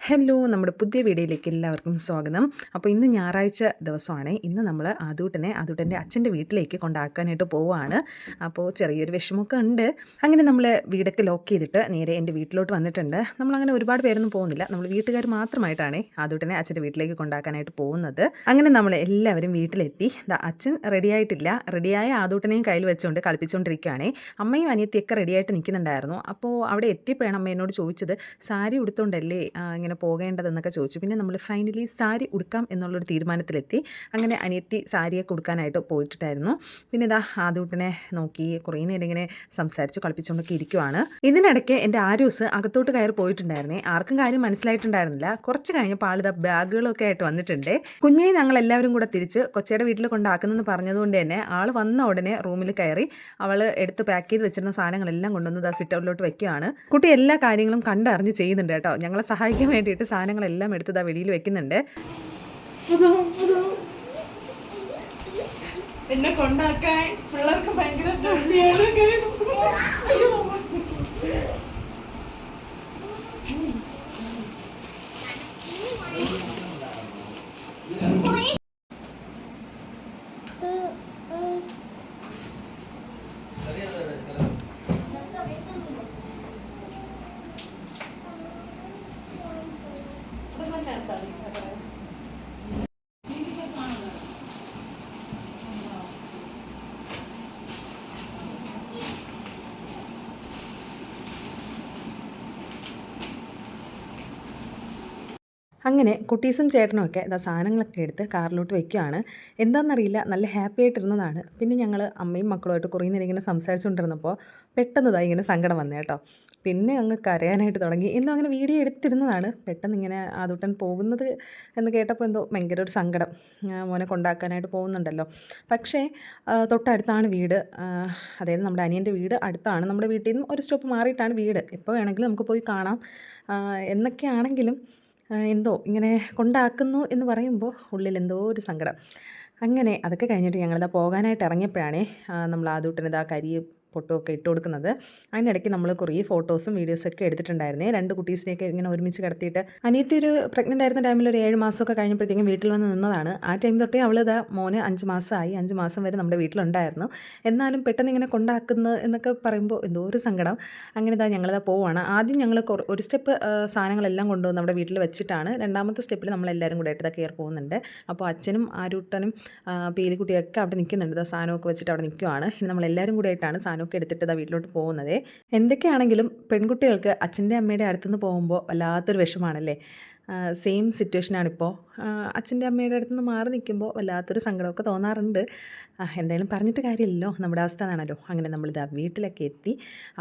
Hello, നമ്മുടെ പുതിയ വീഡിയോയിലേക്ക് എല്ലാവർക്കും സ്വാഗതം. അപ്പോൾ ഇന്ന് ഞായറാഴ്ച ദിവസമാണ്. ഇന്ന് നമ്മൾ ആദൂട്ടൻ്റെ അച്ഛൻ്റെ വീട്ടിലേക്ക് കൊണ്ടാക്കാനായിട്ട് പോവുകയാണ്. അപ്പോൾ ചെറിയൊരു വിഷമമൊക്കെ ഉണ്ട്. അങ്ങനെ നമ്മൾ വീടൊക്കെ ലോക്ക് ചെയ്തിട്ട് നേരെ എൻ്റെ വീട്ടിലോട്ട് വന്നിട്ടുണ്ട്. നമ്മളങ്ങനെ ഒരുപാട് പേരൊന്നും പോകുന്നില്ല. നമ്മൾ വീട്ടുകാർ മാത്രമായിട്ടാണ് ആദൂട്ടനെ അച്ഛൻ്റെ വീട്ടിലേക്ക് കൊണ്ടാക്കാനായിട്ട് പോകുന്നത്. അങ്ങനെ നമ്മൾ എല്ലാവരും വീട്ടിലെത്തി. അച്ഛൻ റെഡിയായിട്ടില്ല. റെഡിയായ ആദൂട്ടനെയും കയ്യിൽ വെച്ചുകൊണ്ട് കളിപ്പിച്ചുകൊണ്ടിരിക്കുകയാണ്. അമ്മയും അനിയത്തിയൊക്കെ റെഡിയായിട്ട് നിൽക്കുന്നുണ്ടായിരുന്നു. അപ്പോൾ അവിടെ എത്തിയപ്പോഴാണ് അമ്മ എന്നോട് ചോദിച്ചത്, സാരി ഉടുത്തോണ്ടല്ലേ ഇങ്ങനെ പോകേണ്ടതെന്നൊക്കെ ചോദിച്ചു. പിന്നെ നമ്മൾ ഫൈനലി സാരി ഉടുക്കാം എന്നുള്ളൊരു തീരുമാനത്തിലെത്തി. അങ്ങനെ അനിയത്തി സാരിയൊക്കെ ഉടുക്കാനായിട്ട് പോയിട്ടായിരുന്നു. പിന്നെ ഇതാ ആദൂട്ടനെ നോക്കി കുറേ നേരം ഇങ്ങനെ സംസാരിച്ച് കളിപ്പിച്ചുകൊണ്ടൊക്കെ ഇരിക്കുവാണ്. ഇതിനിടയ്ക്ക് എൻ്റെ ആരൂസ് അകത്തോട്ട് കയറി പോയിട്ടുണ്ടായിരുന്നേ. ആർക്കും കാര്യം മനസ്സിലായിട്ടുണ്ടായിരുന്നില്ല. കുറച്ച് കഴിഞ്ഞപ്പോൾ ആളിതാ ബാഗുകളൊക്കെ ആയിട്ട് വന്നിട്ടുണ്ട്. കുഞ്ഞെ ഞങ്ങൾ എല്ലാവരും കൂടെ തിരിച്ച് കൊച്ചയുടെ വീട്ടിൽ കൊണ്ടാക്കുന്നെന്ന് പറഞ്ഞതുകൊണ്ട് തന്നെ ആൾ വന്ന ഉടനെ റൂമിൽ കയറി അവൾ എടുത്ത് പാക്ക് ചെയ്ത് വെച്ചിരുന്ന സാധനങ്ങളെല്ലാം കൊണ്ടുവന്ന് സിറ്റ് ഔട്ടിലോട്ട് വെക്കുകയാണ്. കുട്ടി എല്ലാ കാര്യങ്ങളും കണ്ടറിഞ്ഞ് ചെയ്യുന്നുണ്ട് കേട്ടോ. ഞങ്ങളെ സഹായിക്കാൻ വേണ്ടിയിട്ട് സാധനങ്ങളെല്ലാം എടുത്ത് വെളിയിൽ വെക്കുന്നുണ്ട്. എന്നെ കൊണ്ടാക്കാൻ പിള്ളേർക്ക് ഭയങ്കര അങ്ങനെ കുട്ടീസും ചേട്ടനും ഒക്കെ സാധനങ്ങളൊക്കെ എടുത്ത് കാറിലോട്ട് വയ്ക്കുകയാണ്. എന്താണെന്നറിയില്ല, നല്ല ഹാപ്പി ആയിട്ടിരുന്നതാണ്. പിന്നെ ഞങ്ങൾ അമ്മയും മക്കളുമായിട്ട് കുറേ നേരം ഇങ്ങനെ സംസാരിച്ചുകൊണ്ടിരുന്നപ്പോൾ പെട്ടെന്ന് ഇങ്ങനെ സങ്കടം വന്നു കേട്ടോ. പിന്നെ അങ്ങ് കരയാനായിട്ട് തുടങ്ങി. എന്തോ അങ്ങനെ വീഡിയോ എടുത്തിരുന്നതാണ്. പെട്ടെന്ന് ഇങ്ങനെ ആദൂട്ടൻ പോകുന്നത് എന്ന് കേട്ടപ്പോൾ എന്തോ ഭയങ്കര ഒരു സങ്കടം. മോനെ കൊണ്ടാക്കാനായിട്ട് പോകുന്നുണ്ടല്ലോ. പക്ഷേ തൊട്ടടുത്താണ് വീട്. അതായത് നമ്മുടെ അനിയൻ്റെ വീട് അടുത്താണ്. നമ്മുടെ വീട്ടിൽ നിന്നും ഒരു സ്റ്റോപ്പ് മാറിയിട്ടാണ് വീട്. എപ്പോൾ വേണമെങ്കിലും നമുക്ക് പോയി കാണാം എന്നൊക്കെയാണെങ്കിലും എന്തോ ഇങ്ങനെ കൊണ്ടാക്കുന്നു എന്ന് പറയുമ്പോൾ ഉള്ളിൽ എന്തോ ഒരു സങ്കടം. അങ്ങനെ അതൊക്കെ കഴിഞ്ഞിട്ട് ഞങ്ങളിതാ പോകാനായിട്ട് ഇറങ്ങിയപ്പോഴാണേ നമ്മൾ ആദൂട്ടനിതാ കരി പൊട്ടുമൊക്കെ ഇട്ട് കൊടുക്കുന്നത്. അതിനിടയ്ക്ക് നമ്മൾ കുറേ ഫോട്ടോസും വീഡിയോസൊക്കെ എടുത്തിട്ടുണ്ടായിരുന്നേ. 2 കുട്ടീസിനെയൊക്കെ ഇങ്ങനെ ഒരുമിച്ച് കിടത്തിയിട്ട്. അനിയത്തി ഒരു പ്രഗ്നൻ്റ് ആയിരുന്ന ടൈമിൽ ഒരു 7 മാസമൊക്കെ കഴിഞ്ഞപ്പോഴത്തേക്കും വീട്ടിൽ വന്ന് നിന്നതാണ്. ആ ടൈം തൊട്ടേ അവളിതാ മോന് 5 മാസമായി. 5 മാസം വരെ നമ്മുടെ വീട്ടിലുണ്ടായിരുന്നു. എന്നാലും പെട്ടെന്ന് ഇങ്ങനെ കൊണ്ടാക്കുന്നു എന്നൊക്കെ പറയുമ്പോൾ എന്തോ ഒരു സങ്കടം. അങ്ങനെ ഞങ്ങളിതാ പോവുകയാണ്. ആദ്യം ഞങ്ങൾ ഒരു സ്റ്റെപ്പ് സാധനങ്ങളെല്ലാം കൊണ്ടുവന്ന് നമ്മുടെ വീട്ടിൽ വെച്ചിട്ടാണ് രണ്ടാമത്തെ സ്റ്റെപ്പിൽ നമ്മളെല്ലാവരും കൂടെ ആയിട്ട് കയറി പോകുന്നുണ്ട്. അപ്പോൾ അച്ഛനും ആരൂട്ടനും പീലിക്കുട്ടിയൊക്കെ അവിടെ നിൽക്കുന്നുണ്ട്. സാധനമൊക്കെ വെച്ചിട്ട് അവിടെ നിൽക്കുവാണ്. ഇനി നമ്മളെല്ലാവരും കൂടെ ആയിട്ടാണ് സാധനമൊക്കെ എടുത്തിട്ട് വീട്ടിലോട്ട് പോകുന്നത്. എന്തൊക്കെയാണെങ്കിലും പെൺകുട്ടികൾക്ക് അച്ഛൻ്റെ അമ്മയുടെ അടുത്തുനിന്ന് പോകുമ്പോൾ വല്ലാത്തൊരു വിഷമാണല്ലേ. സെയിം സിറ്റുവേഷനാണിപ്പോൾ. അച്ഛൻ്റെ അമ്മയുടെ അടുത്തുനിന്ന് മാറി നിൽക്കുമ്പോൾ വല്ലാത്തൊരു സങ്കടമൊക്കെ തോന്നാറുണ്ട്. എന്തായാലും പറഞ്ഞിട്ട് കാര്യമില്ലല്ലോ, നമ്മുടെ അവസ്ഥ എന്നാണല്ലോ. അങ്ങനെ നമ്മളിതാ വീട്ടിലൊക്കെ എത്തി.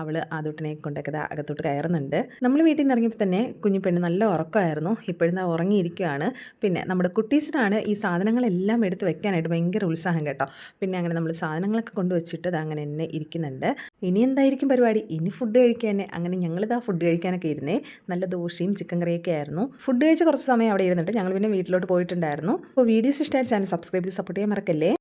അവൾ ആദൂട്ടിനെ കൊണ്ടൊക്കെ അകത്തോട്ട് കയറുന്നുണ്ട്. നമ്മൾ വീട്ടിൽ നിന്ന് ഇറങ്ങിയപ്പോൾ തന്നെ കുഞ്ഞു പെണ്ണ് നല്ല ഉറക്കമായിരുന്നു. ഇപ്പോഴും ഉറങ്ങിയിരിക്കുകയാണ്. പിന്നെ നമ്മുടെ കുട്ടീസിനാണ് ഈ സാധനങ്ങളെല്ലാം എടുത്ത് വെക്കാനായിട്ട് ഭയങ്കര ഉത്സാഹം കേട്ടോ. പിന്നെ അങ്ങനെ നമ്മൾ സാധനങ്ങളൊക്കെ കൊണ്ടുവച്ചിട്ട് അങ്ങനെ തന്നെ ഇരിക്കുന്നുണ്ട്. ഇനി എന്തായിരിക്കും പരിപാടി? ഇനി ഫുഡ് കഴിക്കാൻ. അങ്ങനെ ഞങ്ങളിതാ ഫുഡ് കഴിക്കാനൊക്കെ ഇരുന്നേ. നല്ല ദോശയും ചിക്കൻ കറിയൊക്കെ ആയിരുന്നു. ഫുഡ് കഴിച്ച് കുറച്ച് സമയം അവിടെ ഇരുന്നിട്ട് ഞങ്ങൾ പിന്നെ വീട്ടിലോട്ട് പോയിട്ടുണ്ടായിരുന്നു. അപ്പോൾ വീഡിയോസ് ഇഷ്ടമായ ചാനൽ സബ്സ്ക്രൈബ് ചെയ്ത് സപ്പോർട്ട് ചെയ്യാൻ മറക്കല്ലേ.